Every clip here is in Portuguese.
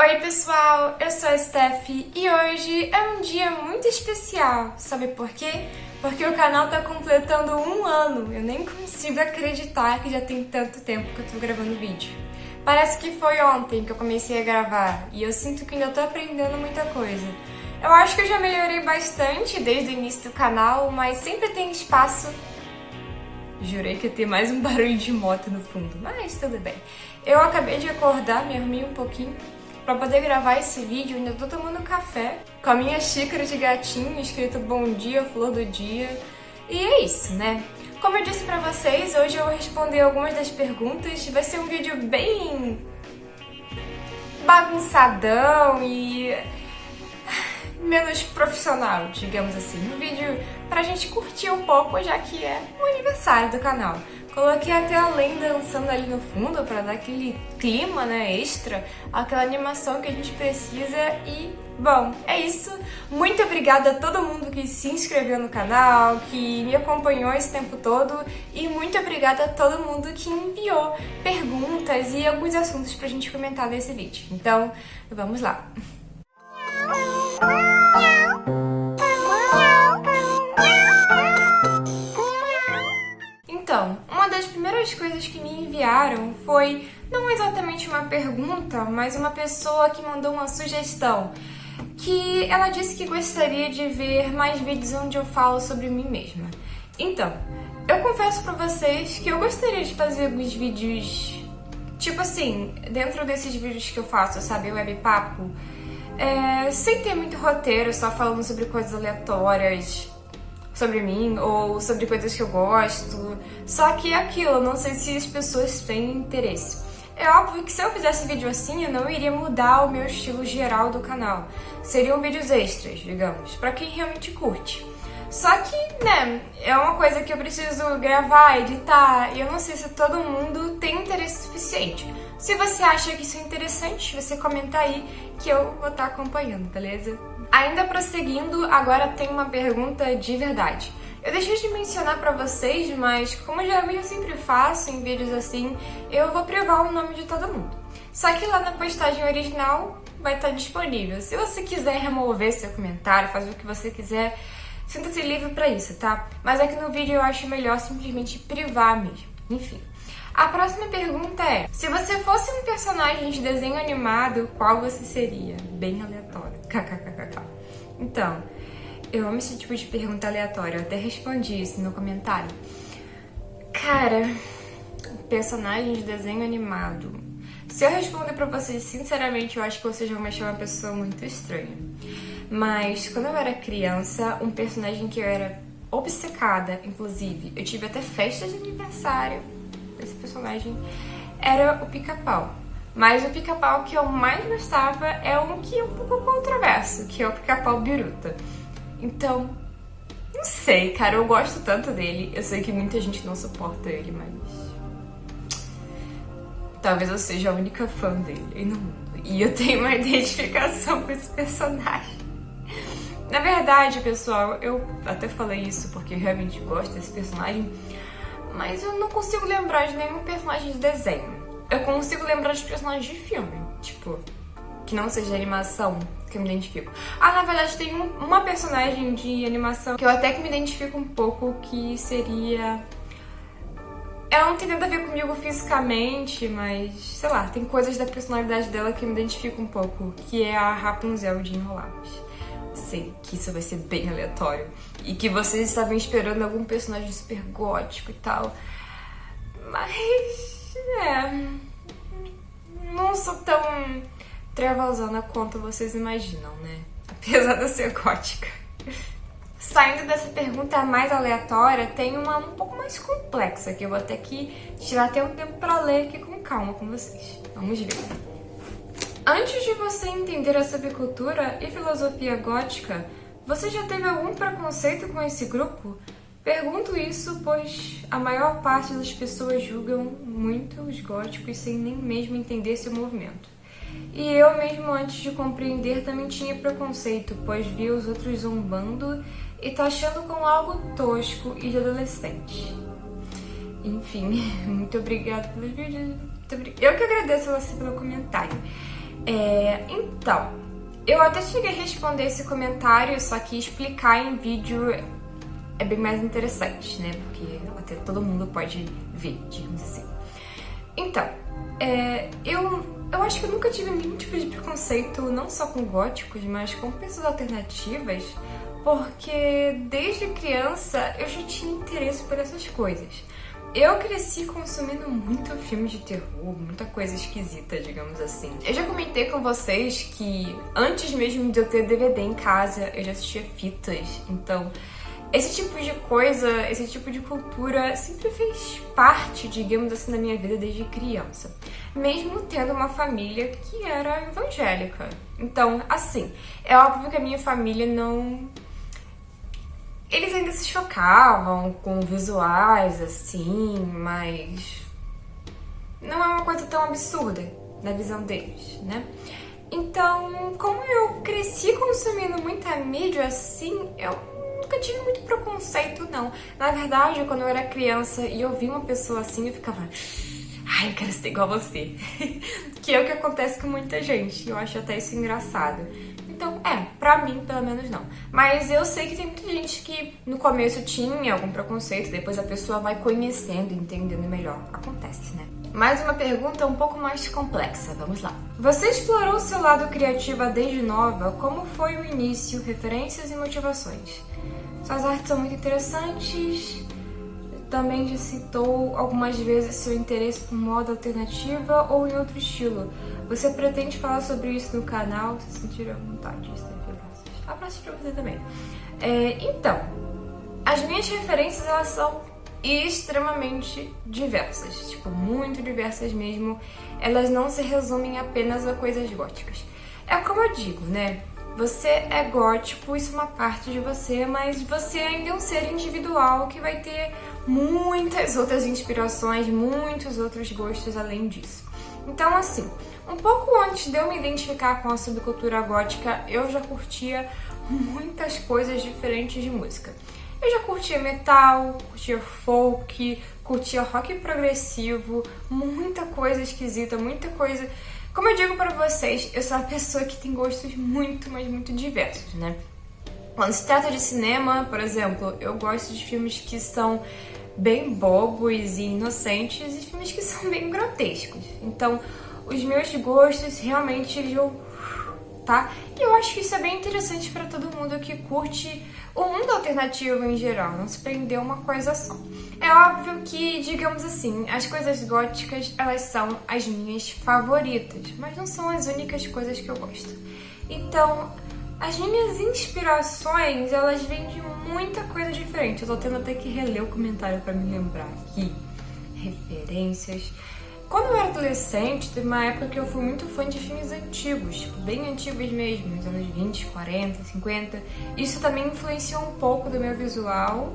Oi pessoal, eu sou a Steph e hoje é um dia muito especial. Sabe por quê? Porque o canal tá completando 1 ano. Eu nem consigo acreditar que já tem tanto tempo que eu tô gravando vídeo. Parece que foi ontem que eu comecei a gravar e eu sinto que ainda tô aprendendo muita coisa. Eu acho que eu já melhorei bastante desde o início do canal, mas sempre tem espaço. Jurei que ia ter mais um barulho de moto no fundo, mas tudo bem. Eu acabei de acordar, me arrumei um pouquinho pra poder gravar esse vídeo. Ainda tô tomando café com a minha xícara de gatinho escrito bom dia, flor do dia. E é isso, né? Como eu disse pra vocês, hoje eu vou responder algumas das perguntas. Vai ser um vídeo bem bagunçadão e menos profissional, digamos assim. Um vídeo pra gente curtir um pouco, já que é o aniversário do canal. Coloquei até a Lenda dançando ali no fundo pra dar aquele clima, né, extra, aquela animação que a gente precisa e, bom, é isso. Muito obrigada a todo mundo que se inscreveu no canal, que me acompanhou esse tempo todo e muito obrigada a todo mundo que enviou perguntas e alguns assuntos pra gente comentar nesse vídeo. Então, vamos lá. Então, uma das primeiras coisas que me enviaram foi não exatamente uma pergunta, mas uma pessoa que mandou uma sugestão, que ela disse que gostaria de ver mais vídeos onde eu falo sobre mim mesma. Então, eu confesso pra vocês que eu gostaria de fazer alguns vídeos, tipo assim, dentro desses vídeos que eu faço, sabe, webpapo, sem ter muito roteiro, só falando sobre coisas aleatórias sobre mim ou sobre coisas que eu gosto. Só que é aquilo, eu não sei se as pessoas têm interesse. É óbvio que se eu fizesse vídeo assim, eu não iria mudar o meu estilo geral do canal. Seriam vídeos extras, digamos, pra quem realmente curte. Só que, né, é uma coisa que eu preciso gravar, editar, e eu não sei se todo mundo tem interesse suficiente. Se você acha que isso é interessante, você comenta aí que eu vou estar acompanhando, beleza? Ainda prosseguindo, agora tem uma pergunta de verdade. Eu deixei de mencionar pra vocês, mas como geralmente eu sempre faço em vídeos assim, eu vou privar o nome de todo mundo. Só que lá na postagem original vai estar disponível. Se você quiser remover seu comentário, fazer o que você quiser, sinta-se livre pra isso, tá? Mas aqui no vídeo eu acho melhor simplesmente privar mesmo. Enfim. A próxima pergunta é: se você fosse um personagem de desenho animado, qual você seria? Bem aleatório. KKKK. Então, eu amo esse tipo de pergunta aleatória. Eu até respondi isso no comentário. Cara, personagem de desenho animado. Se eu responder pra vocês sinceramente, eu acho que vocês vão me achar uma pessoa muito estranha. Mas quando eu era criança, um personagem que eu era obcecada, inclusive, eu tive até festa de aniversário desse personagem, era o Pica-Pau. Mas o Pica-Pau que eu mais gostava é um que é um pouco controverso, que é o Pica-Pau Biruta. Então, não sei, cara, eu gosto tanto dele. Eu sei que muita gente não suporta ele, mas talvez eu seja a única fã dele no mundo. E eu tenho uma identificação com esse personagem. Na verdade, pessoal, eu até falei isso porque eu realmente gosto desse personagem, mas eu não consigo lembrar de nenhum personagem de desenho. Eu consigo lembrar de personagens de filme, tipo, que não seja animação, que eu me identifico. Ah, na verdade tem uma personagem de animação que eu até que me identifico um pouco, que seria... Ela não tem nada a ver comigo fisicamente, mas, sei lá, tem coisas da personalidade dela que eu me identifico um pouco, que é a Rapunzel de Enrolados. Sei que isso vai ser bem aleatório e que vocês estavam esperando algum personagem super gótico e tal, mas não sou tão trevosona quanto vocês imaginam, né? Apesar de eu ser gótica. Saindo dessa pergunta mais aleatória, tem uma um pouco mais complexa, que eu vou ter que tirar até um tempo pra ler aqui com calma com vocês. Vamos ver. Antes de você entender a subcultura e filosofia gótica, você já teve algum preconceito com esse grupo? Pergunto isso pois a maior parte das pessoas julgam muito os góticos sem nem mesmo entender seu movimento. E eu mesmo antes de compreender também tinha preconceito, pois via os outros zombando e taxando como algo tosco e de adolescente. Enfim, muito obrigada pelo vídeo. Eu que agradeço a você pelo comentário. Então, eu até cheguei a responder esse comentário, só que explicar em vídeo é bem mais interessante, né? Porque até todo mundo pode ver, digamos assim. Então, eu acho que eu nunca tive nenhum tipo de preconceito, não só com góticos, mas com pessoas alternativas, porque desde criança eu já tinha interesse por essas coisas. Eu cresci consumindo muito filme de terror, muita coisa esquisita, digamos assim. Eu já comentei com vocês que antes mesmo de eu ter DVD em casa, eu já assistia fitas. Então, esse tipo de coisa, esse tipo de cultura sempre fez parte, digamos assim, da minha vida desde criança. Mesmo tendo uma família que era evangélica. Então, assim, é óbvio que a minha família não... Eles ainda se chocavam com visuais, assim, mas não é uma coisa tão absurda na visão deles, né? Então, como eu cresci consumindo muita mídia assim, eu nunca tive muito preconceito, não. Na verdade, quando eu era criança e eu via uma pessoa assim, eu ficava... Ai, eu quero ser igual a você. Que é o que acontece com muita gente. Eu acho até isso engraçado. Então, pra mim, pelo menos não. Mas eu sei que tem muita gente que no começo tinha algum preconceito, depois a pessoa vai conhecendo, entendendo melhor. Acontece, né? Mais uma pergunta um pouco mais complexa, vamos lá. Você explorou seu lado criativo desde nova? Como foi o início, referências e motivações? Suas artes são muito interessantes. Também já citou algumas vezes seu interesse por moda alternativa ou em outro estilo. Você pretende falar sobre isso no canal? Se sentir à vontade, abraço pra você também. Então, as minhas referências, elas são extremamente diversas. Tipo, muito diversas mesmo. Elas não se resumem apenas a coisas góticas. É como eu digo, né? Você é gótico, isso é uma parte de você, mas você ainda é um ser individual que vai ter muitas outras inspirações, muitos outros gostos além disso. Então, assim, um pouco antes de eu me identificar com a subcultura gótica, eu já curtia muitas coisas diferentes de música. Eu já curtia metal, curtia folk, curtia rock progressivo, muita coisa esquisita, muita coisa... Como eu digo pra vocês, eu sou uma pessoa que tem gostos muito, mas muito diversos, né? Quando se trata de cinema, por exemplo, eu gosto de filmes que são bem bobos e inocentes e filmes que são bem grotescos. Então, os meus gostos realmente tá? E eu acho que isso é bem interessante pra todo mundo que curte o mundo alternativo em geral, não se prender a uma coisa só. É óbvio que, digamos assim, as coisas góticas, elas são as minhas favoritas, mas não são as únicas coisas que eu gosto. Então, as minhas inspirações, elas vêm de muita coisa diferente. Eu tô tendo até que reler o comentário pra me lembrar aqui. Referências. Quando eu era adolescente, teve uma época que eu fui muito fã de filmes antigos, tipo, bem antigos mesmo, nos anos 20, 40, 50. Isso também influenciou um pouco do meu visual.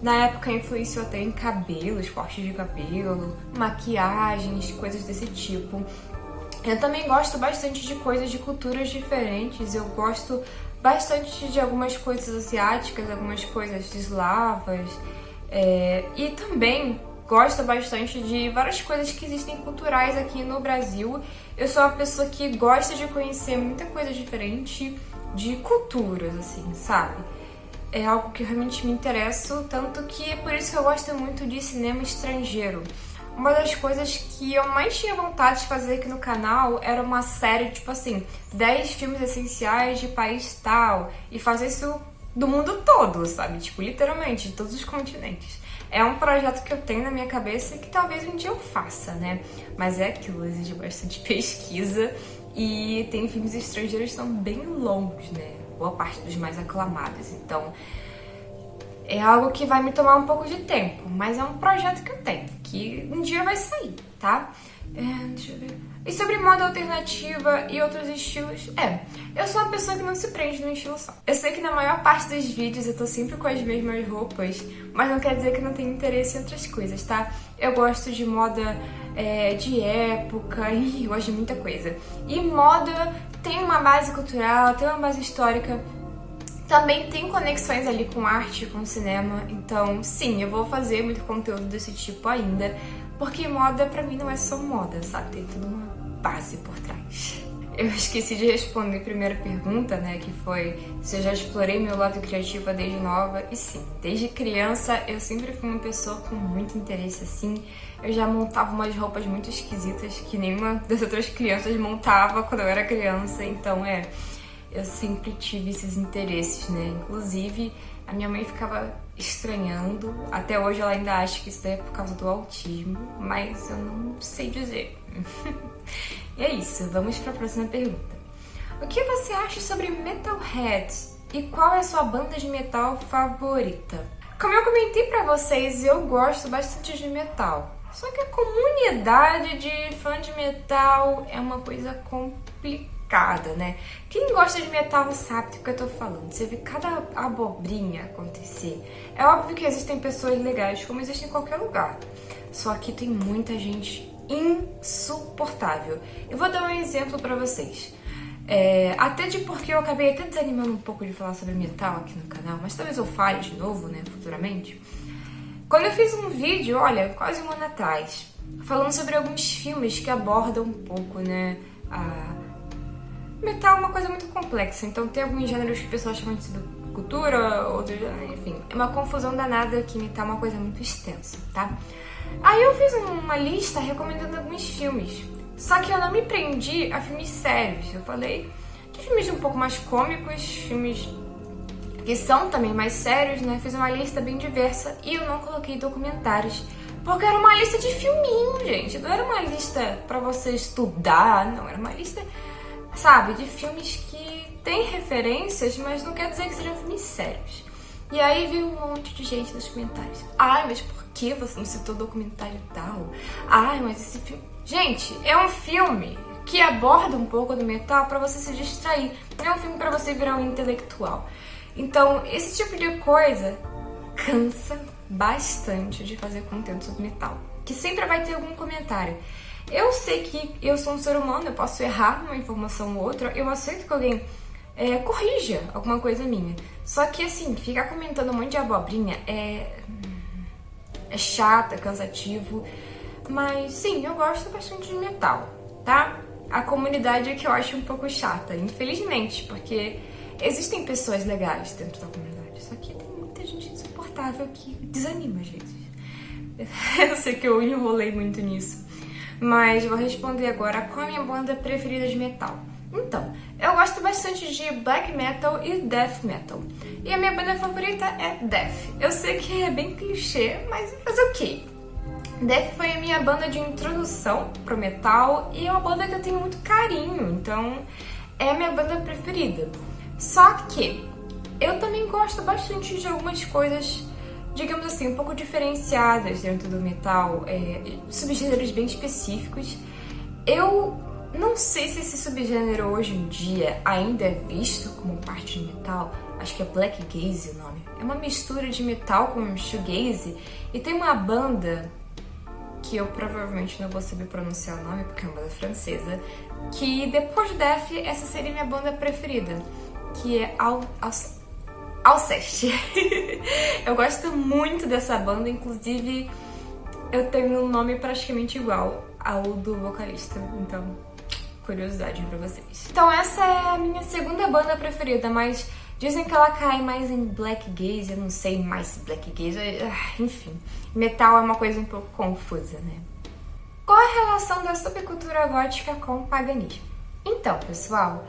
Na época influenciou até em cabelos, cortes de cabelo, maquiagens, coisas desse tipo. Eu também gosto bastante de coisas de culturas diferentes. Eu gosto bastante de algumas coisas asiáticas, algumas coisas eslavas. E também gosto bastante de várias coisas que existem culturais aqui no Brasil. Eu sou uma pessoa que gosta de conhecer muita coisa diferente de culturas, assim, sabe? É algo que realmente me interessa, tanto que é por isso que eu gosto muito de cinema estrangeiro. Uma das coisas que eu mais tinha vontade de fazer aqui no canal era uma série, tipo assim, 10 filmes essenciais de país tal, e fazer isso do mundo todo, sabe? Tipo, literalmente, de todos os continentes. É um projeto que eu tenho na minha cabeça e que talvez um dia eu faça, né? Mas é aquilo, exige bastante pesquisa e tem filmes estrangeiros que são bem longos, né? Boa parte dos mais aclamados. Então, é algo que vai me tomar um pouco de tempo, mas é um projeto que eu tenho, que um dia vai sair, tá? Deixa eu ver. E sobre moda alternativa e outros estilos, eu sou uma pessoa que não se prende num estilo só. Eu sei que na maior parte dos vídeos eu tô sempre com as mesmas roupas, mas não quer dizer que eu não tenho interesse em outras coisas, tá? Eu gosto de moda de época, eu gosto de muita coisa. E moda tem uma base cultural, tem uma base histórica, também tem conexões ali com arte, com cinema, então sim, eu vou fazer muito conteúdo desse tipo ainda, porque moda pra mim não é só moda, sabe? Tem toda uma base por trás. Eu esqueci de responder a primeira pergunta, né, que foi se eu já explorei meu lado criativo desde nova. E sim, desde criança eu sempre fui uma pessoa com muito interesse, assim. Eu já montava umas roupas muito esquisitas que nenhuma das outras crianças montava quando eu era criança. Então, eu sempre tive esses interesses, né. Inclusive, a minha mãe ficava estranhando. Até hoje ela ainda acha que isso daí é por causa do autismo, mas eu não sei dizer. E é isso, vamos para a próxima pergunta. O que você acha sobre Metalhead? E qual é a sua banda de metal favorita? Como eu comentei pra vocês, eu gosto bastante de metal. Só que a comunidade de fã de metal é uma coisa complicada, né? Quem gosta de metal sabe do que eu tô falando. Você vê cada abobrinha acontecer. É óbvio que existem pessoas legais, como existe em qualquer lugar. Só que tem muita gente insuportável. Eu vou dar um exemplo pra vocês. Até de porque eu acabei até desanimando um pouco de falar sobre metal aqui no canal, mas talvez eu fale de novo, né, futuramente. Quando eu fiz um vídeo, olha, quase um ano atrás, falando sobre alguns filmes que abordam um pouco, né, metal é uma coisa muito complexa, então tem alguns gêneros que o pessoal chama de subcultura, outros, enfim, é uma confusão danada que metal é uma coisa muito extensa, tá? Aí eu fiz uma lista recomendando alguns filmes, só que eu não me prendi a filmes sérios. Eu falei de filmes um pouco mais cômicos, filmes que são também mais sérios, né? Fiz uma lista bem diversa e eu não coloquei documentários, porque era uma lista de filminho, gente. Não era uma lista pra você estudar, não. Era uma lista, sabe, de filmes que tem referências, mas não quer dizer que sejam filmes sérios. E aí veio um monte de gente nos comentários. Ai, mas por que você não citou documentário tal? Ai, mas esse filme... Gente, é um filme que aborda um pouco do metal pra você se distrair. Não é um filme pra você virar um intelectual. Então, esse tipo de coisa cansa bastante de fazer conteúdo sobre metal. Que sempre vai ter algum comentário. Eu sei que eu sou um ser humano, eu posso errar numa informação ou outra. Eu aceito que alguém corrija alguma coisa minha. Só que, assim, ficar comentando um monte de abobrinha é chato, é cansativo. Mas, sim, eu gosto bastante de metal, tá? A comunidade é que eu acho um pouco chata, infelizmente, porque existem pessoas legais dentro da comunidade. Só que tem muita gente insuportável que desanima às vezes. Eu sei que eu enrolei muito nisso. Mas vou responder agora qual é a minha banda preferida de metal. Então, eu gosto bastante de black metal e death metal. E a minha banda favorita é death. Eu sei que é bem clichê, mas fazer o quê? Death foi a minha banda de introdução pro metal e é uma banda que eu tenho muito carinho, então é a minha banda preferida. Só que eu também gosto bastante de algumas coisas, digamos assim, um pouco diferenciadas dentro do metal, subgêneros bem específicos. Eu não sei se esse subgênero hoje em dia ainda é visto como parte de metal. Acho que é Black Gaze o nome. É uma mistura de metal com shoegaze. E tem uma banda que eu provavelmente não vou saber pronunciar o nome, porque é uma banda francesa, que depois de Death, essa seria minha banda preferida, que é Alceste. Eu gosto muito dessa banda, inclusive eu tenho um nome praticamente igual ao do vocalista, então curiosidade pra vocês. Então essa é a minha segunda banda preferida, mas dizem que ela cai mais em black gaze, eu não sei mais se black gaze, enfim. Metal é uma coisa um pouco confusa, né? Qual a relação da subcultura gótica com o paganismo? Então, pessoal,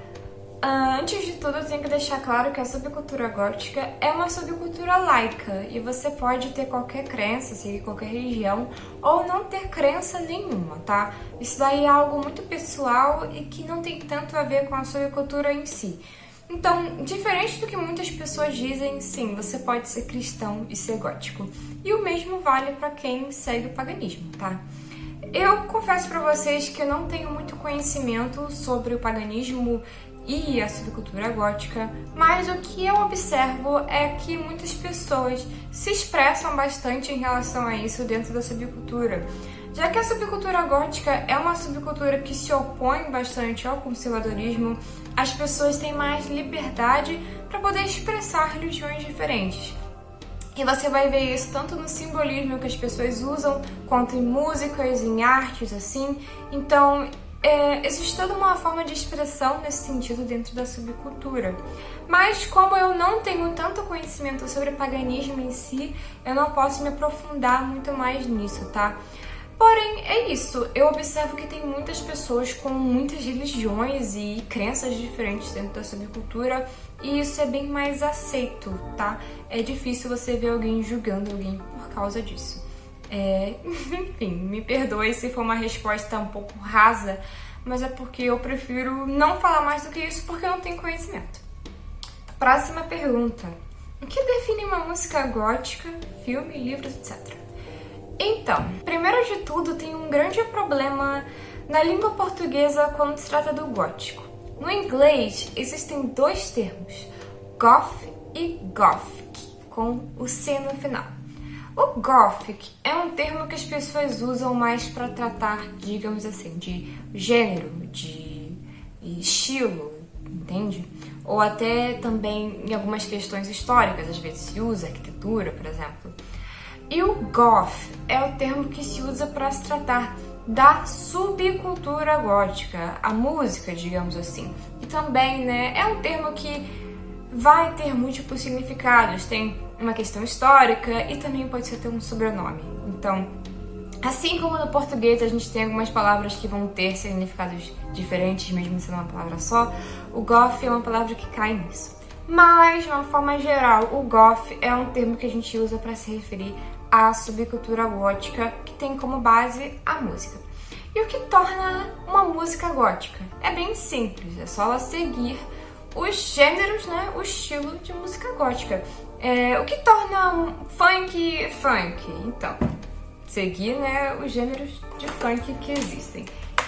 antes de tudo eu tenho que deixar claro que a subcultura gótica é uma subcultura laica e você pode ter qualquer crença, seguir qualquer religião ou não ter crença nenhuma, tá? Isso daí é algo muito pessoal e que não tem tanto a ver com a subcultura em si. Então, diferente do que muitas pessoas dizem, sim, você pode ser cristão e ser gótico. E o mesmo vale para quem segue o paganismo, tá? Eu confesso para vocês que eu não tenho muito conhecimento sobre o paganismo e a subcultura gótica, mas o que eu observo é que muitas pessoas se expressam bastante em relação a isso dentro da subcultura. Já que a subcultura gótica é uma subcultura que se opõe bastante ao conservadorismo, as pessoas têm mais liberdade para poder expressar religiões diferentes. E você vai ver isso tanto no simbolismo que as pessoas usam, quanto em músicas, em artes, assim. Então, Existe toda uma forma de expressão nesse sentido dentro da subcultura. Mas como eu não tenho tanto conhecimento sobre paganismo em si, eu não posso me aprofundar muito mais nisso, tá? Porém, é isso. Eu observo que tem muitas pessoas com muitas religiões e crenças diferentes dentro da subcultura e isso é bem mais aceito, tá? É difícil você ver alguém julgando alguém por causa disso. Enfim, me perdoe se for uma resposta um pouco rasa, mas é porque eu prefiro não falar mais do que isso porque eu não tenho conhecimento. Próxima pergunta. O que define uma música gótica, filme, livros, etc? Então, primeiro de tudo, tem um grande problema na língua portuguesa quando se trata do gótico. No inglês, existem dois termos, goth e gothic, com o C no final. O gothic é um termo que as pessoas usam mais para tratar, digamos assim, de gênero, de estilo, entende? Ou até também em algumas questões históricas, às vezes se usa arquitetura, por exemplo. E o goth é o termo que se usa para se tratar da subcultura gótica, a música, digamos assim. E também, né, é um termo que vai ter múltiplos significados, tem uma questão histórica e também pode ser ter um sobrenome. Então, assim como no português a gente tem algumas palavras que vão ter significados diferentes, mesmo sendo uma palavra só, o goth é uma palavra que cai nisso. Mas, de uma forma geral, o goth é um termo que a gente usa para se referir à subcultura gótica que tem como base a música. E o que torna uma música gótica? É bem simples, é só ela seguir os gêneros, né, o estilo de música gótica. O que torna funk? Então, seguir, né, os gêneros de funk que existem.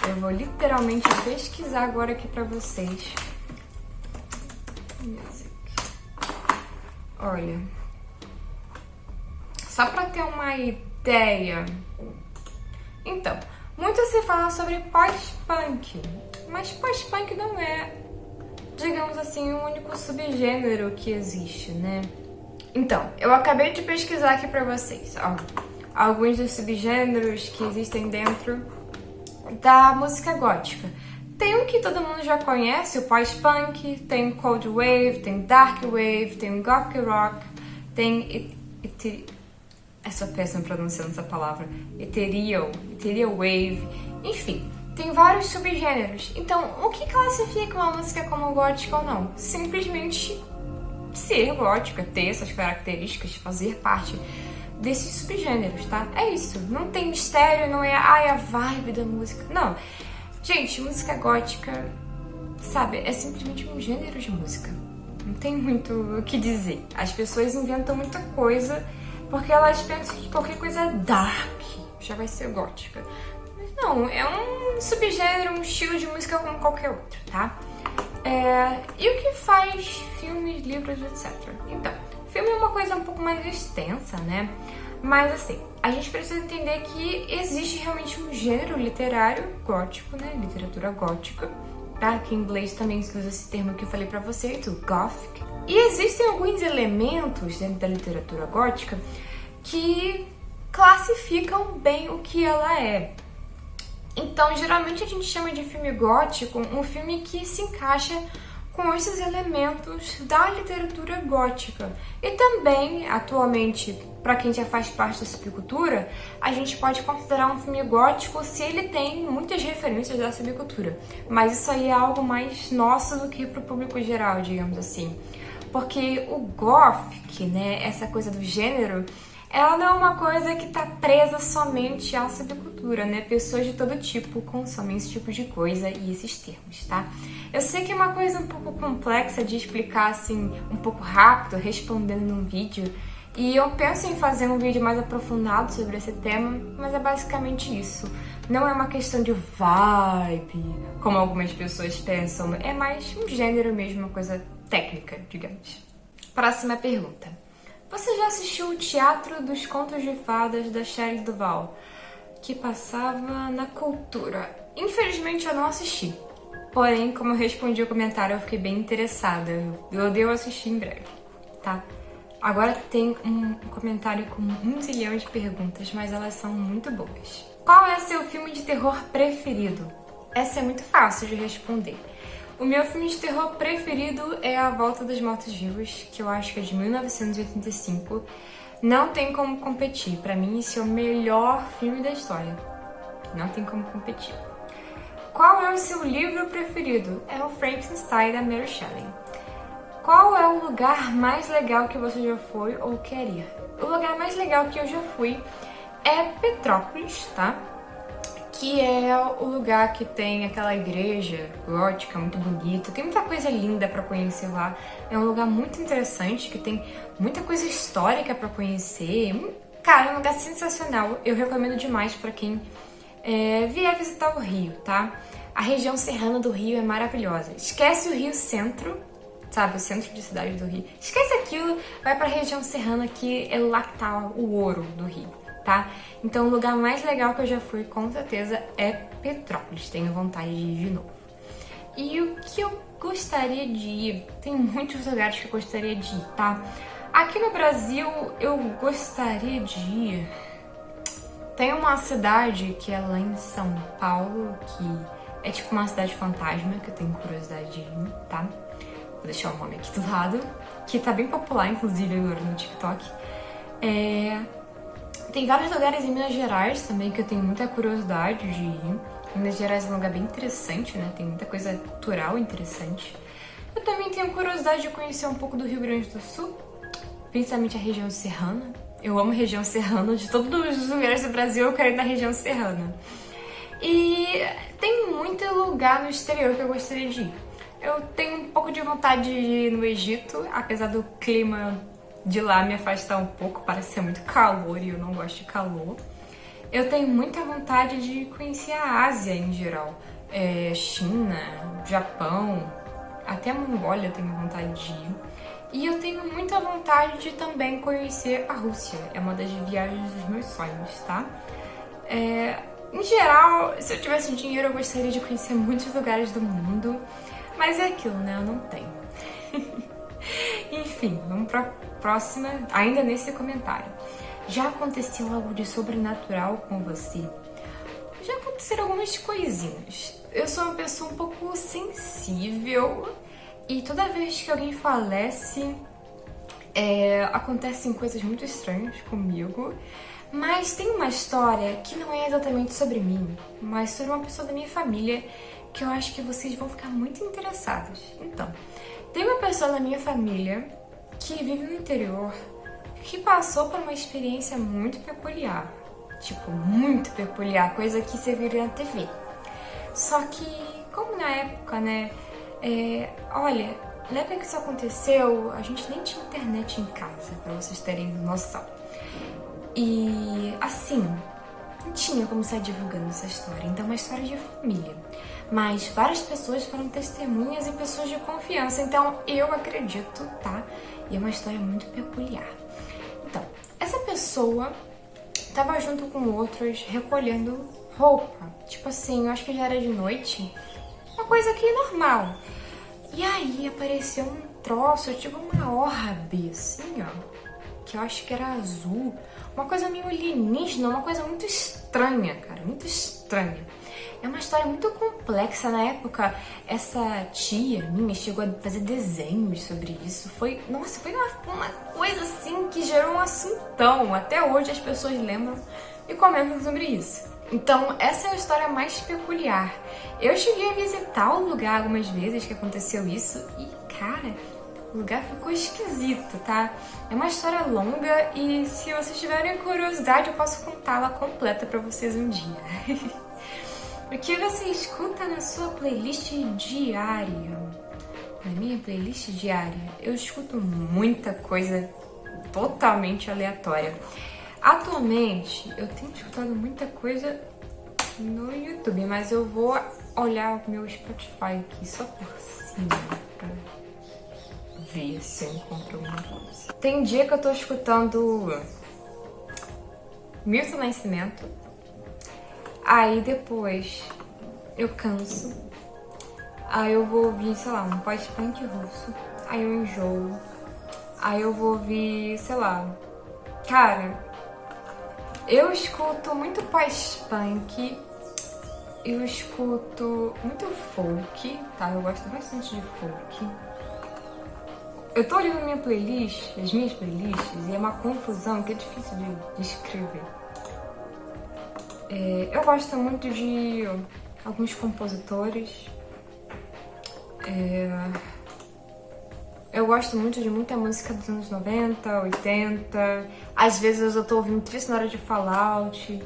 Eu vou literalmente pesquisar agora aqui pra vocês. Olha, só pra ter uma ideia. Então, muito se fala sobre pós-punk, mas pós-punk não é, digamos assim, o único subgênero que existe, né? Então, eu acabei de pesquisar aqui pra vocês, ó, alguns dos subgêneros que existem dentro da música gótica. Tem um que todo mundo já conhece, o pós-punk, tem cold wave, tem dark wave, tem gothic rock, tem essa péssima pronunciando essa palavra, ethereal wave, enfim, tem vários subgêneros. Então, o que classifica uma música como gótica ou não? Simplesmente ser gótica, ter essas características, fazer parte desses subgêneros, tá? É isso, não tem mistério, não é a vibe da música, não. Gente, música gótica, sabe, é simplesmente um gênero de música. Não tem muito o que dizer. As pessoas inventam muita coisa porque elas pensam que qualquer coisa dark já vai ser gótica. Mas não, é um subgênero, um estilo de música como qualquer outro, tá? E o que faz filmes, livros, etc? Então, filme é uma coisa um pouco mais extensa, né? Mas assim, a gente precisa entender que existe realmente um gênero literário gótico, né? Literatura gótica, tá? Que em inglês também se usa esse termo que eu falei pra vocês, o gothic. E existem alguns elementos dentro da literatura gótica que classificam bem o que ela é. Então, geralmente a gente chama de filme gótico um filme que se encaixa com esses elementos da literatura gótica. E também, atualmente, para quem já faz parte da subcultura, a gente pode considerar um filme gótico se ele tem muitas referências da subcultura. Mas isso aí é algo mais nosso do que para o público geral, digamos assim. Porque o gothic, né, essa coisa do gênero, ela não é uma coisa que está presa somente à subcultura, né? Pessoas de todo tipo consomem esse tipo de coisa e esses termos, tá? Eu sei que é uma coisa um pouco complexa de explicar, assim, um pouco rápido, respondendo num vídeo. E eu penso em fazer um vídeo mais aprofundado sobre esse tema, mas é basicamente isso. Não é uma questão de vibe, como algumas pessoas pensam. É mais um gênero mesmo, uma coisa técnica, digamos. Próxima pergunta. Você já assistiu o Teatro dos Contos de Fadas da Shelley Duvall, que passava na Cultura? Infelizmente eu não assisti. Porém, como eu respondi o comentário, eu fiquei bem interessada. Eu devo assistir em breve, tá? Agora tem um comentário com 1 zilhão de perguntas, mas elas são muito boas. Qual é seu filme de terror preferido? Essa é muito fácil de responder. O meu filme de terror preferido é A Volta dos Mortos-Vivos, que eu acho que é de 1985. Não tem como competir. Pra mim, esse é o melhor filme da história. Não tem como competir. Qual é o seu livro preferido? É o Frankenstein, da Mary Shelley. Qual é o lugar mais legal que você já foi ou quer ir? O lugar mais legal que eu já fui é Petrópolis, tá? Que é o lugar que tem aquela igreja gótica muito bonita, tem muita coisa linda pra conhecer lá. É um lugar muito interessante, que tem muita coisa histórica pra conhecer. Cara, é um lugar sensacional, eu recomendo demais pra quem vier visitar o Rio, tá? A região serrana do Rio é maravilhosa. Esquece o Rio Centro, sabe, o centro de cidade do Rio. Esquece aquilo, vai pra região serrana que é lá que tá o ouro do Rio. Tá? Então o lugar mais legal que eu já fui, com certeza, é Petrópolis. Tenho vontade de ir de novo. E o que eu gostaria de ir? Tem muitos lugares que eu gostaria de ir, tá? Aqui no Brasil, eu gostaria de ir... Tem uma cidade que é lá em São Paulo, que é tipo uma cidade fantasma, que eu tenho curiosidade de ir, tá? Vou deixar o nome aqui do lado, que tá bem popular, inclusive, agora no TikTok. Tem vários lugares em Minas Gerais também que eu tenho muita curiosidade de ir. Minas Gerais é um lugar bem interessante, né? Tem muita coisa cultural interessante. Eu também tenho curiosidade de conhecer um pouco do Rio Grande do Sul, principalmente a região serrana. Eu amo região serrana, de todos os lugares do Brasil eu quero ir na região serrana. E tem muito lugar no exterior que eu gostaria de ir. Eu tenho um pouco de vontade de ir no Egito, apesar do clima de lá me afastar um pouco, parece ser muito calor e eu não gosto de calor. Eu tenho muita vontade de conhecer a Ásia em geral. China, Japão, até a Mongólia eu tenho vontade de ir. E eu tenho muita vontade de também conhecer a Rússia. É uma das viagens dos meus sonhos, tá? Em geral, se eu tivesse dinheiro eu gostaria de conhecer muitos lugares do mundo. Mas é aquilo, né? Eu não tenho. Enfim, vamos pra próxima, ainda nesse comentário. Já aconteceu algo de sobrenatural com você? Já aconteceram algumas coisinhas. Eu sou uma pessoa um pouco sensível e toda vez que alguém falece, acontecem coisas muito estranhas comigo. Mas tem uma história que não é exatamente sobre mim, mas sobre uma pessoa da minha família que eu acho que vocês vão ficar muito interessados. Então, tem uma pessoa da minha família que vive no interior que passou por uma experiência muito peculiar. Tipo, muito peculiar, coisa que você viria na TV. Só que, como na época, né, olha, na época que isso aconteceu, a gente nem tinha internet em casa, pra vocês terem noção. E, assim, não tinha como sair divulgando essa história, então é uma história de família. Mas várias pessoas foram testemunhas e pessoas de confiança, então eu acredito, tá? E é uma história muito peculiar. Então, essa pessoa tava junto com outros recolhendo roupa. Tipo assim, eu acho que já era de noite. Uma coisa aqui normal. E aí apareceu um troço, tipo uma orbe, assim, ó. Que eu acho que era azul. Uma coisa meio alienígena, uma coisa muito estranha, cara. Muito estranha. É uma história muito complexa. Na época, essa tia minha chegou a fazer desenhos sobre isso. Nossa, foi uma coisa assim que gerou um assuntão. Até hoje as pessoas lembram e comentam sobre isso. Então, essa é a história mais peculiar. Eu cheguei a visitar o lugar algumas vezes que aconteceu isso e, cara, o lugar ficou esquisito, tá? É uma história longa e se vocês tiverem curiosidade, eu posso contá-la completa pra vocês um dia. O que você escuta na sua playlist diária? Na minha playlist diária, eu escuto muita coisa totalmente aleatória. Atualmente, eu tenho escutado muita coisa no YouTube, mas eu vou olhar o meu Spotify aqui só por cima pra ver se eu encontro alguma coisa. Tem dia que eu tô escutando Milton Nascimento, aí depois eu canso, aí eu vou ouvir, sei lá, um pós-punk russo, aí eu enjoo, aí eu vou ouvir, sei lá, cara, eu escuto muito pós-punk eu escuto muito folk, tá? Eu gosto bastante de folk. Eu tô olhando minha playlist, as minhas playlists, e é uma confusão que é difícil de escrever. Eu gosto muito de alguns compositores. Eu gosto muito de muita música dos anos 90, 80. Às vezes eu tô ouvindo trilha sonora de Fallout.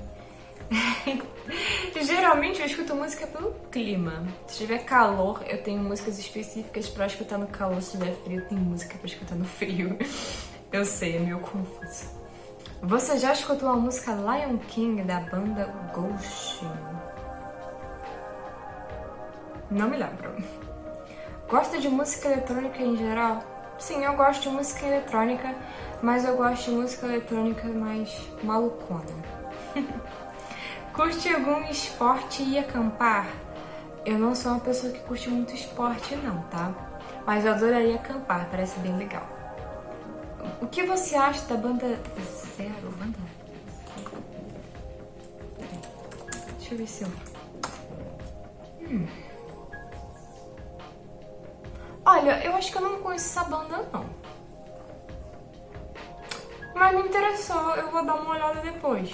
Geralmente eu escuto música pelo clima. Se tiver calor, eu tenho músicas específicas pra escutar no calor. Se tiver frio, tem música pra escutar no frio. Eu sei, é meio confuso. Você já escutou a música Lion King da banda Ghost? Não me lembro. Gosta de música eletrônica em geral? Sim, eu gosto de música eletrônica, mas eu gosto de música eletrônica mais malucona. Curte algum esporte e acampar? Eu não sou uma pessoa que curte muito esporte não, tá? Mas eu adoraria acampar, parece bem legal. O que você acha da banda Zero? Banda? Deixa eu ver se eu... Olha, eu acho que eu não conheço essa banda não. Mas me interessou, eu vou dar uma olhada depois.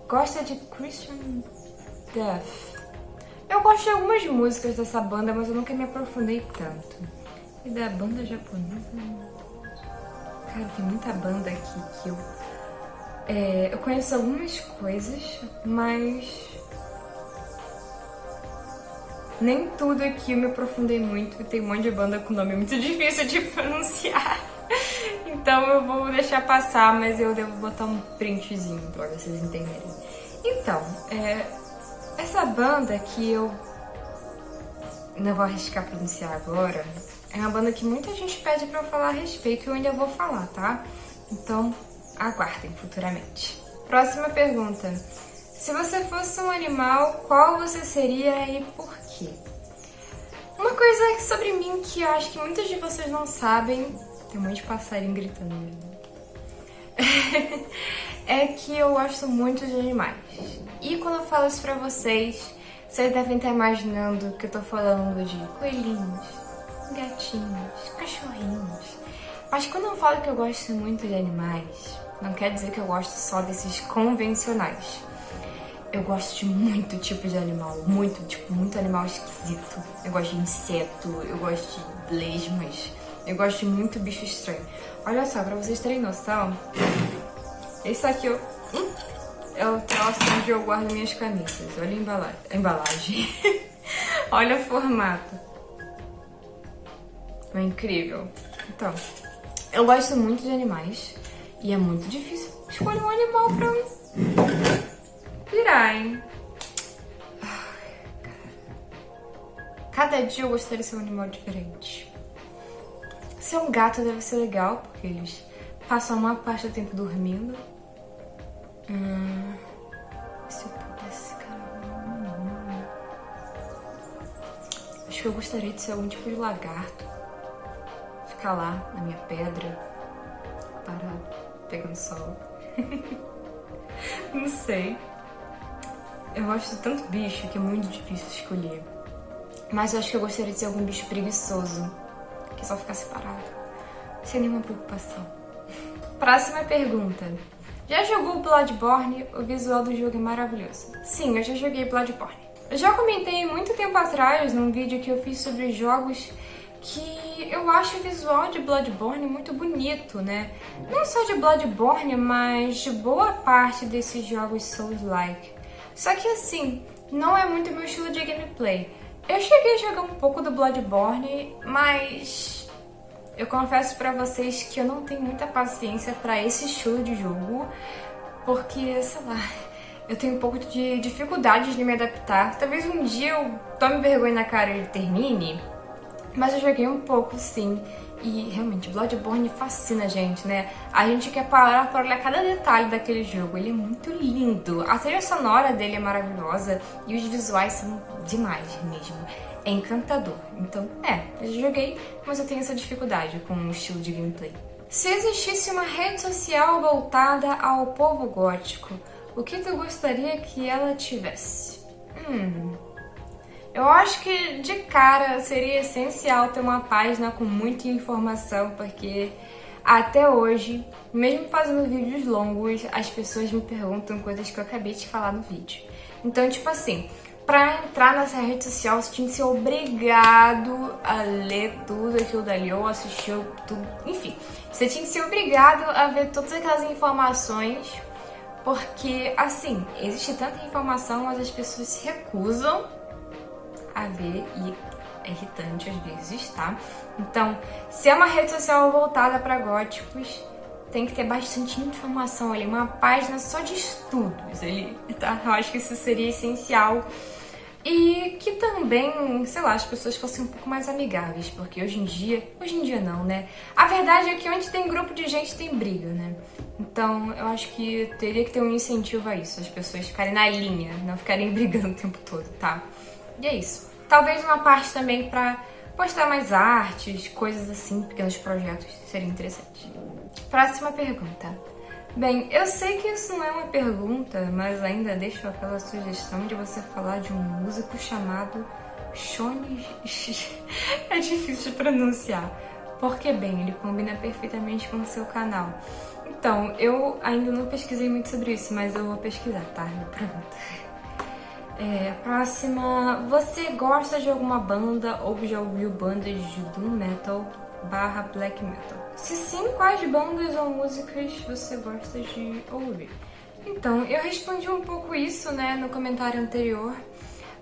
Gosta de Christian Death? Eu gosto de algumas músicas dessa banda, mas eu nunca me aprofundei tanto. E da banda japonesa? Cara, tem muita banda aqui que eu conheço algumas coisas, mas nem tudo aqui eu me aprofundei muito. Tem um monte de banda com nome muito difícil de pronunciar. Então eu vou deixar passar, mas eu devo botar um printzinho pra vocês entenderem. Então, essa banda que eu não vou arriscar pronunciar agora, é uma banda que muita gente pede pra eu falar a respeito e eu ainda vou falar, tá? Então, aguardem futuramente. Próxima pergunta. Se você fosse um animal, qual você seria e por quê? Uma coisa sobre mim que eu acho que muitos de vocês não sabem, tem um monte de passarinho gritando mesmo, é que eu gosto muito de animais. E quando eu falo isso pra vocês, vocês devem estar imaginando que eu tô falando de coelhinhos, gatinhos, cachorrinhos. Mas quando eu falo que eu gosto muito de animais, não quer dizer que eu gosto só desses convencionais. Eu gosto de muito tipo de animal, muito animal esquisito. Eu gosto de inseto, eu gosto de lesmas, eu gosto de muito bicho estranho. Olha só, pra vocês terem noção, esse aqui é o troço onde eu guardo minhas camisas. Olha a embalagem. Olha o formato. É incrível. Então, eu gosto muito de animais e é muito difícil escolher um animal pra virar, hein? Cada dia eu gostaria de ser um animal diferente. Ser um gato deve ser legal, porque eles passam a maior parte do tempo dormindo. Se eu pudesse, cara, acho que eu gostaria de ser algum tipo de lagarto. Ficar lá na minha pedra, parado, pegando sol. Não sei. Eu gosto de tanto bicho que é muito difícil escolher. Mas eu acho que eu gostaria de ser algum bicho preguiçoso, que só ficasse parado, sem nenhuma preocupação. Próxima pergunta. Já jogou Bloodborne? O visual do jogo é maravilhoso. Sim, eu já joguei Bloodborne. Eu já comentei muito tempo atrás, num vídeo que eu fiz sobre jogos, que eu acho o visual de Bloodborne muito bonito, né? Não só de Bloodborne, mas de boa parte desses jogos Souls-like. Só que assim, não é muito meu estilo de gameplay. Eu cheguei a jogar um pouco do Bloodborne, mas eu confesso pra vocês que eu não tenho muita paciência pra esse estilo de jogo, porque, sei lá, eu tenho um pouco de dificuldade de me adaptar. Talvez um dia eu tome vergonha na cara e ele termine, mas eu joguei um pouco sim. E realmente, Bloodborne fascina a gente, né? A gente quer parar para olhar cada detalhe daquele jogo. Ele é muito lindo. A trilha sonora dele é maravilhosa e os visuais são demais mesmo. É encantador. Então, eu já joguei, mas eu tenho essa dificuldade com o estilo de gameplay. Se existisse uma rede social voltada ao povo gótico, o que tu gostaria que ela tivesse? Eu acho que de cara seria essencial ter uma página com muita informação, porque até hoje, mesmo fazendo vídeos longos, as pessoas me perguntam coisas que eu acabei de falar no vídeo. Então, tipo assim, pra entrar nessa rede social, você tinha que ser obrigado a ler tudo aquilo dali, ou assistir tudo, enfim. Você tinha que ser obrigado a ver todas aquelas informações, porque, assim, existe tanta informação, mas as pessoas se recusam a ver e é irritante às vezes, tá? Então, se é uma rede social voltada para góticos, tem que ter bastante informação ali, uma página só de estudos ali, tá? Eu acho que isso seria essencial. E que também, sei lá, as pessoas fossem um pouco mais amigáveis, porque hoje em dia não, né? A verdade é que onde tem grupo de gente tem briga, né? Então, eu acho que teria que ter um incentivo a isso, as pessoas ficarem na linha, não ficarem brigando o tempo todo, tá? E é isso. Talvez uma parte também pra postar mais artes, coisas assim, pequenos projetos, seria interessante. Próxima pergunta. Bem, eu sei que isso não é uma pergunta, mas ainda deixo aquela sugestão de você falar de um músico chamado Shone... É difícil de pronunciar, porque, bem, ele combina perfeitamente com o seu canal. Então, eu ainda não pesquisei muito sobre isso, mas eu vou pesquisar, tá? Eu prometo. Próxima. Você gosta de alguma banda ou já ouviu bandas de Doom Metal / Black Metal? Se sim, quais bandas ou músicas você gosta de ouvir? Então, eu respondi um pouco isso, né, no comentário anterior.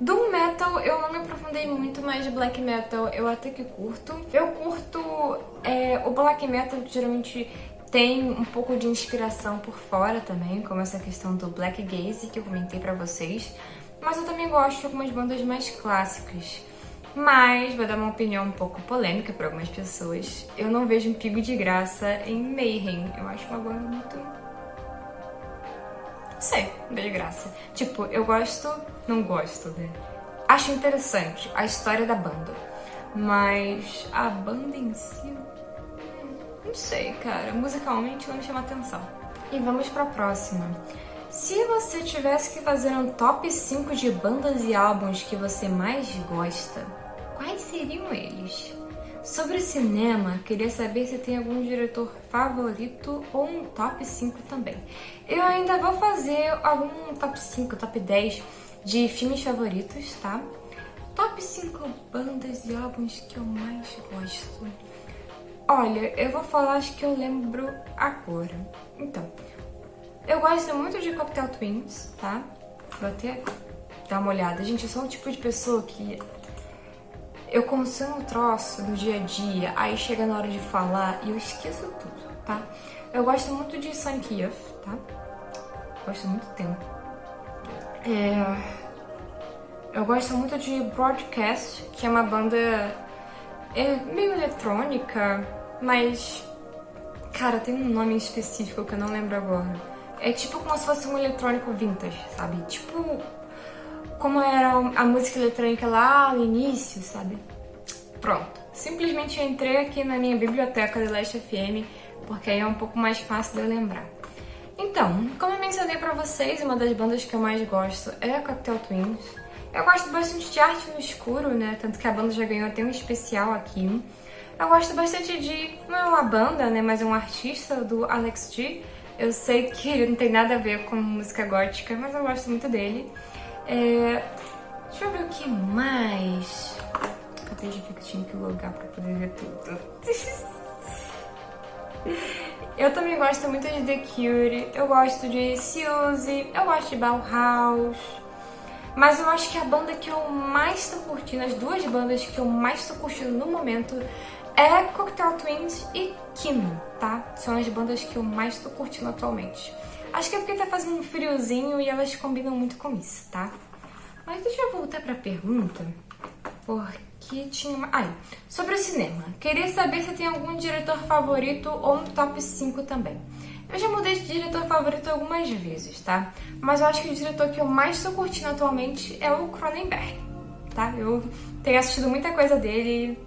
Doom Metal eu não me aprofundei muito, mas de Black Metal eu até que curto. Eu curto o Black Metal, que geralmente tem um pouco de inspiração por fora também, como essa questão do Black Gaze que eu comentei pra vocês. Mas eu também gosto de algumas bandas mais clássicas. Mas, vou dar uma opinião um pouco polêmica para algumas pessoas. Eu não vejo um pingo de graça em Mayhem. Eu acho uma banda muito... Não sei, não vejo graça. Tipo, eu gosto... Não gosto, né? Acho interessante a história da banda. Mas a banda em si... Não sei, cara. Musicalmente não me chama atenção. E vamos pra próxima. Se você tivesse que fazer um top 5 de bandas e álbuns que você mais gosta, quais seriam eles? Sobre cinema, queria saber se tem algum diretor favorito ou um top 5 também. Eu ainda vou fazer algum top 5, top 10 de filmes favoritos, tá? Top 5 bandas e álbuns que eu mais gosto. Olha, eu vou falar as que eu lembro agora. Então... Eu gosto muito de Cocktail Twins, tá? Vou até dar uma olhada. Gente, eu sou o tipo de pessoa que... Eu consumo o troço do dia a dia, aí chega na hora de falar e eu esqueço tudo, tá? Eu gosto muito de Sonic Youth, tá? Gosto muito tempo. Eu gosto muito de Broadcast, que é uma banda meio eletrônica, mas... Cara, tem um nome específico que eu não lembro agora. É tipo como se fosse um eletrônico vintage, sabe? Tipo como era a música eletrônica lá no início, sabe? Pronto. Simplesmente entrei aqui na minha biblioteca do Last FM, porque aí é um pouco mais fácil de eu lembrar. Então, como eu mencionei pra vocês, uma das bandas que eu mais gosto é a Cocktail Twins. Eu gosto bastante de Arte no Escuro, né? Tanto que a banda já ganhou até um especial aqui. Eu gosto bastante de... Não é uma banda, né? Mas é um artista, do Alex G. Eu sei que ele não tem nada a ver com música gótica, mas eu gosto muito dele. Deixa eu ver o que mais... Acabei de ver que eu tinha que logar pra poder ver tudo. Eu também gosto muito de The Cure, eu gosto de Suzy, eu gosto de Bauhaus. Mas eu acho que a banda que eu mais tô curtindo, as duas bandas que eu mais tô curtindo no momento é Cocktail Twins e Kino, tá? São as bandas que eu mais tô curtindo atualmente. Acho que é porque tá fazendo um friozinho e elas combinam muito com isso, tá? Mas deixa eu voltar pra pergunta, porque tinha uma... sobre o cinema. Queria saber se tem algum diretor favorito ou um top 5 também. Eu já mudei de diretor favorito algumas vezes, tá? Mas eu acho que o diretor que eu mais tô curtindo atualmente é o Cronenberg, tá? Eu tenho assistido muita coisa dele.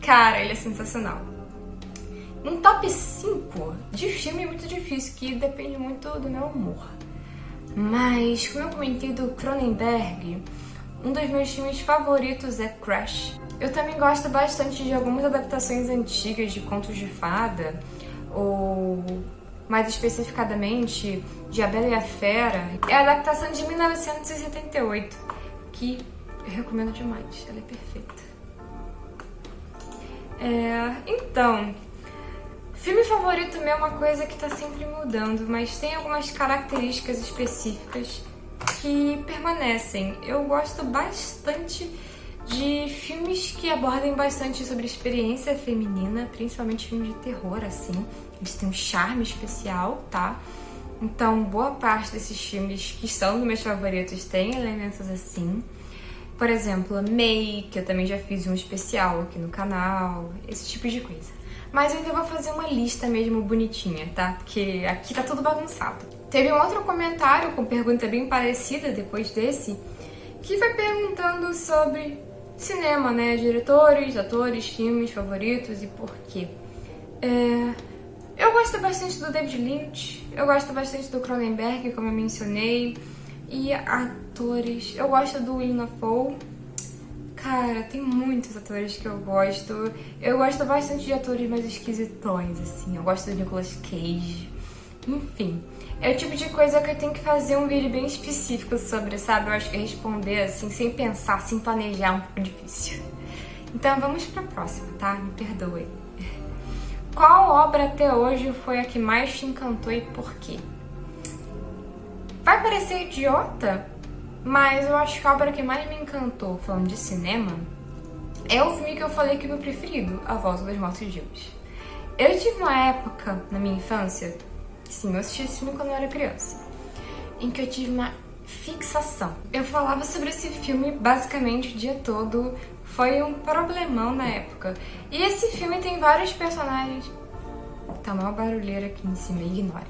Cara, ele é sensacional. Um top 5 de filme é muito difícil, que depende muito do meu humor. Mas, como eu comentei do Cronenberg, um dos meus filmes favoritos é Crash. Eu também gosto bastante de algumas adaptações antigas de contos de fada, ou mais especificadamente de A Bela e a Fera. É a adaptação de 1978, que eu recomendo demais, ela é perfeita. Então, filme favorito meu é uma coisa que tá sempre mudando, mas tem algumas características específicas que permanecem. Eu gosto bastante de filmes que abordem bastante sobre experiência feminina, principalmente filmes de terror, assim. Eles têm um charme especial, tá? Então, boa parte desses filmes que são dos meus favoritos têm elementos assim. Por exemplo, May, que eu também já fiz um especial aqui no canal, esse tipo de coisa. Mas eu ainda vou fazer uma lista mesmo bonitinha, tá? Porque aqui tá tudo bagunçado. Teve um outro comentário com pergunta bem parecida depois desse, que foi perguntando sobre cinema, né? Diretores, atores, filmes favoritos e por quê. Eu gosto bastante do David Lynch, eu gosto bastante do Cronenberg, como eu mencionei, e atores, eu gosto do Willem Dafoe. Cara, tem muitos atores que eu gosto. Eu gosto bastante de atores mais esquisitões, assim. Eu gosto do Nicolas Cage. Enfim, é o tipo de coisa que eu tenho que fazer um vídeo bem específico sobre, sabe? Eu acho que responder assim, sem pensar, sem planejar, é um pouco difícil. Então vamos pra próxima, tá? Me perdoe. Qual obra até hoje foi a que mais te encantou e por quê? Vai parecer idiota, mas eu acho que a obra que mais me encantou, falando de cinema, é o filme que eu falei que é o meu preferido, A Volta dos Mortos-Vivos. Eu tive uma época na minha infância, sim, eu assisti esse filme quando eu era criança, em que eu tive uma fixação. Eu falava sobre esse filme basicamente o dia todo, foi um problemão na época. E esse filme tem vários personagens... Tá uma barulheira aqui em cima, ignore.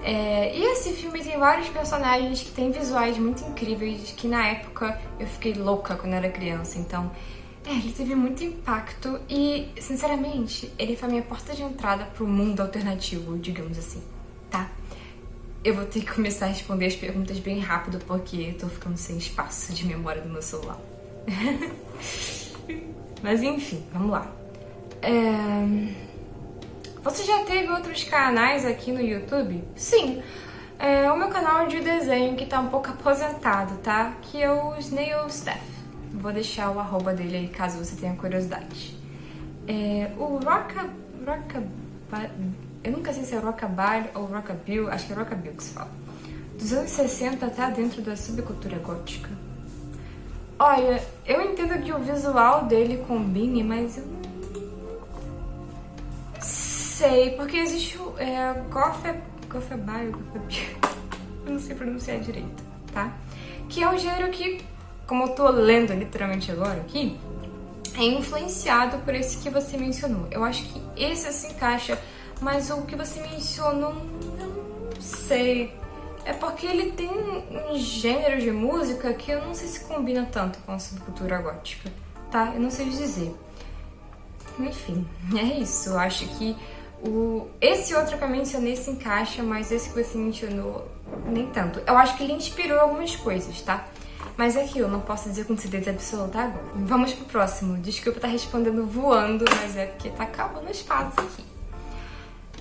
E esse filme tem vários personagens que têm visuais muito incríveis, que na época eu fiquei louca quando eu era criança, então ele teve muito impacto e, sinceramente, ele foi a minha porta de entrada pro mundo alternativo, digamos assim, tá? Eu vou ter que começar a responder as perguntas bem rápido porque eu tô ficando sem espaço de memória do meu celular. Mas enfim, vamos lá. Você já teve outros canais aqui no YouTube? Sim, o meu canal de desenho que tá um pouco aposentado, tá? Que é o Snail Staff. Vou deixar o arroba dele aí caso você tenha curiosidade. O eu nunca sei se é Rockabilly ou Rockabilly, acho que é Rockabilly que se fala. Dos anos 60 tá dentro da subcultura gótica. Olha, eu entendo que o visual dele combine, mas eu não sei, porque existe o Gotham, eu não sei pronunciar direito, tá? Que é um gênero que, como eu tô lendo literalmente agora aqui, é influenciado por esse que você mencionou. Eu acho que esse se encaixa, mas o que você mencionou, não sei. É porque ele tem um gênero de música que eu não sei se combina tanto com a subcultura gótica, tá? Eu não sei dizer. Enfim, é isso. Eu acho que esse outro que eu mencionei se encaixa, mas esse que você mencionou nem tanto. Eu acho que ele inspirou algumas coisas, tá? Mas é que eu não posso dizer com certeza absoluta agora. Vamos pro próximo. Desculpa estar respondendo voando, mas é porque tá acabando o espaço aqui.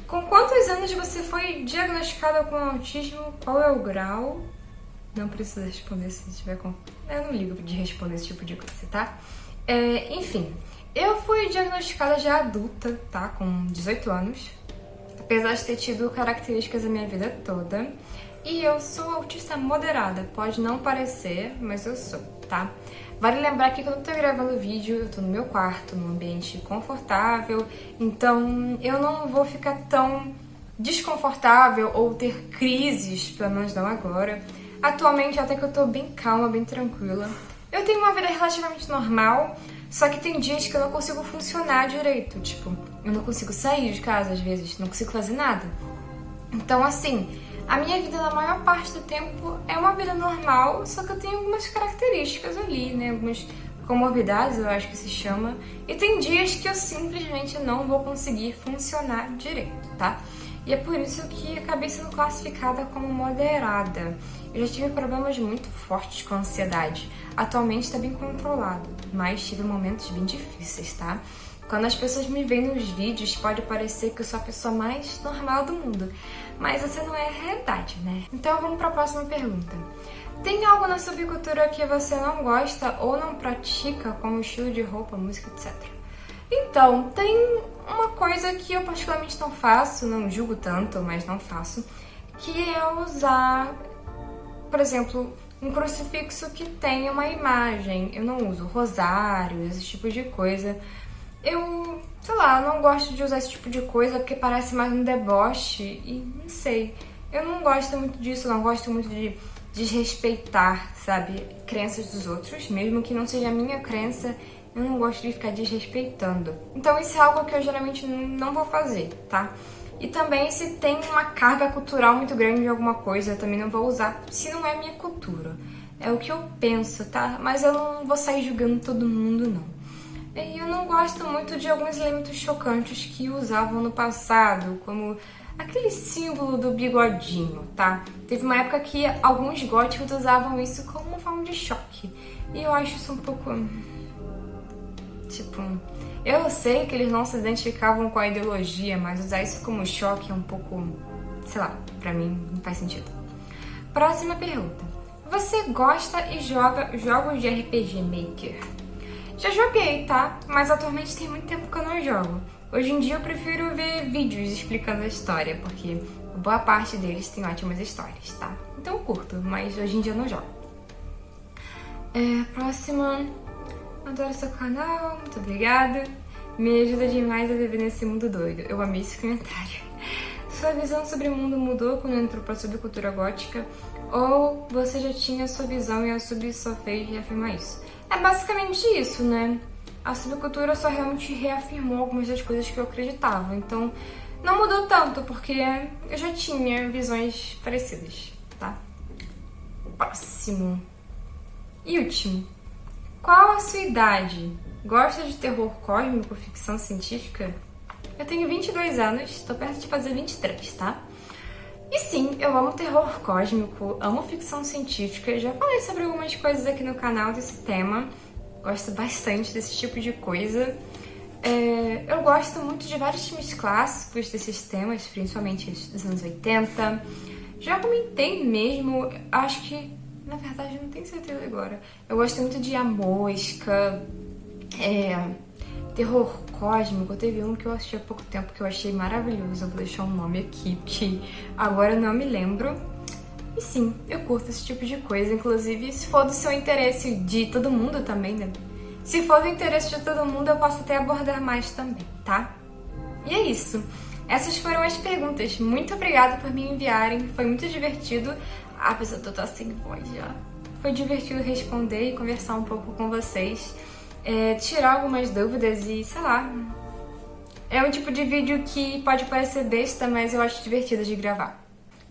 Com quantos anos você foi diagnosticada com autismo? Qual é o grau? Não precisa responder se tiver com... Eu não ligo de responder esse tipo de coisa, tá? Enfim, eu fui diagnosticada já adulta, tá? Com 18 anos. Apesar de ter tido características a minha vida toda. E eu sou autista moderada. Pode não parecer, mas eu sou, tá? Vale lembrar que quando eu tô gravando o vídeo, eu tô no meu quarto, num ambiente confortável, então eu não vou ficar tão desconfortável ou ter crises, pelo menos não agora. Atualmente, até que eu tô bem calma, bem tranquila. Eu tenho uma vida relativamente normal, só que tem dias que eu não consigo funcionar direito, tipo, eu não consigo sair de casa às vezes, não consigo fazer nada. Então, assim, a minha vida na maior parte do tempo é uma vida normal, só que eu tenho algumas características ali, né? Algumas comorbidades, eu acho que se chama. E tem dias que eu simplesmente não vou conseguir funcionar direito, tá? e é por isso que acabei sendo classificada como moderada. Eu já tive problemas muito fortes com ansiedade. Atualmente está bem controlado, mas tive momentos bem difíceis, tá? Quando as pessoas me veem nos vídeos, pode parecer que eu sou a pessoa mais normal do mundo, mas essa não é a realidade, né? Então vamos para a próxima pergunta. Tem algo na subcultura que você não gosta ou não pratica, como estilo de roupa, música, etc? Então, tem uma coisa que eu particularmente não faço, não julgo tanto, mas não faço, que é usar, por exemplo, um crucifixo que tenha uma imagem. Eu não uso rosário, esse tipo de coisa. Eu, sei lá, não gosto de usar esse tipo de coisa porque parece mais um deboche e não sei. Eu não gosto muito disso, não gosto muito de desrespeitar, sabe, crenças dos outros, mesmo que não seja a minha crença, eu não gosto de ficar desrespeitando. Então isso é algo que eu geralmente não vou fazer, tá? E também se tem uma carga cultural muito grande de alguma coisa, eu também não vou usar, se não é minha cultura. É o que eu penso, tá? Mas eu não vou sair julgando todo mundo, não. E eu não gosto muito de alguns elementos chocantes que usavam no passado, como aquele símbolo do bigodinho, tá? Teve uma época que alguns góticos usavam isso como uma forma de choque. E eu acho isso um pouco... tipo... Eu sei que eles não se identificavam com a ideologia, mas usar isso como choque é um pouco... sei lá, pra mim não faz sentido. Próxima pergunta. Você gosta e joga jogos de RPG Maker? Já joguei, tá? Mas atualmente tem muito tempo que eu não jogo. Hoje em dia eu prefiro ver vídeos explicando a história, porque boa parte deles tem ótimas histórias, tá? Então eu curto, mas hoje em dia eu não jogo. Próxima. Adoro seu canal, muito obrigada. Me ajuda demais a viver nesse mundo doido. Eu amei esse comentário. Sua visão sobre o mundo mudou quando entrou pra subcultura gótica? Ou você já tinha sua visão e a sub só fez reafirmar isso? É basicamente isso, né? A subcultura só realmente reafirmou algumas das coisas que eu acreditava. Então, não mudou tanto, porque eu já tinha visões parecidas, tá? Próximo. E último. Qual a sua idade? Gosta de terror cósmico, ficção científica? Eu tenho 22 anos, tô perto de fazer 23, tá? E sim, eu amo terror cósmico, amo ficção científica, já falei sobre algumas coisas aqui no canal desse tema, gosto bastante desse tipo de coisa. Eu gosto muito de vários filmes clássicos desses temas, principalmente dos anos 80. Já comentei mesmo, acho que, na verdade, eu não tenho certeza agora. Eu gosto muito de A Mosca, terror cósmico. Teve um que eu assisti há pouco tempo que eu achei maravilhoso. Eu vou deixar um nome aqui, porque agora eu não me lembro. E sim, eu curto esse tipo de coisa. Inclusive, se for do seu interesse, de todo mundo também, né? Se for do interesse de todo mundo, eu posso até abordar mais também, tá? E é isso. Essas foram as perguntas. Muito obrigada por me enviarem. Foi muito divertido. Apesar de eu estar sem voz já. Foi divertido responder e conversar um pouco com vocês. Tirar algumas dúvidas e, sei lá, é um tipo de vídeo que pode parecer besta, mas eu acho divertido de gravar.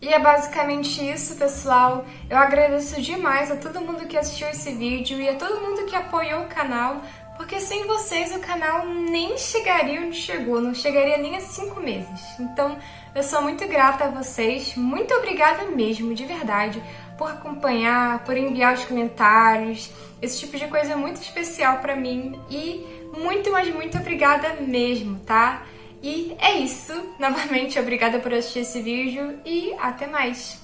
E é basicamente isso, pessoal. Eu agradeço demais a todo mundo que assistiu esse vídeo e a todo mundo que apoiou o canal, porque sem vocês o canal nem chegaria onde chegou, não chegaria nem a 5 meses. Então, eu sou muito grata a vocês, muito obrigada mesmo, de verdade, por acompanhar, por enviar os comentários. Esse tipo de coisa é muito especial pra mim e muito, mas muito obrigada mesmo, tá? E é isso. Novamente, obrigada por assistir esse vídeo e até mais!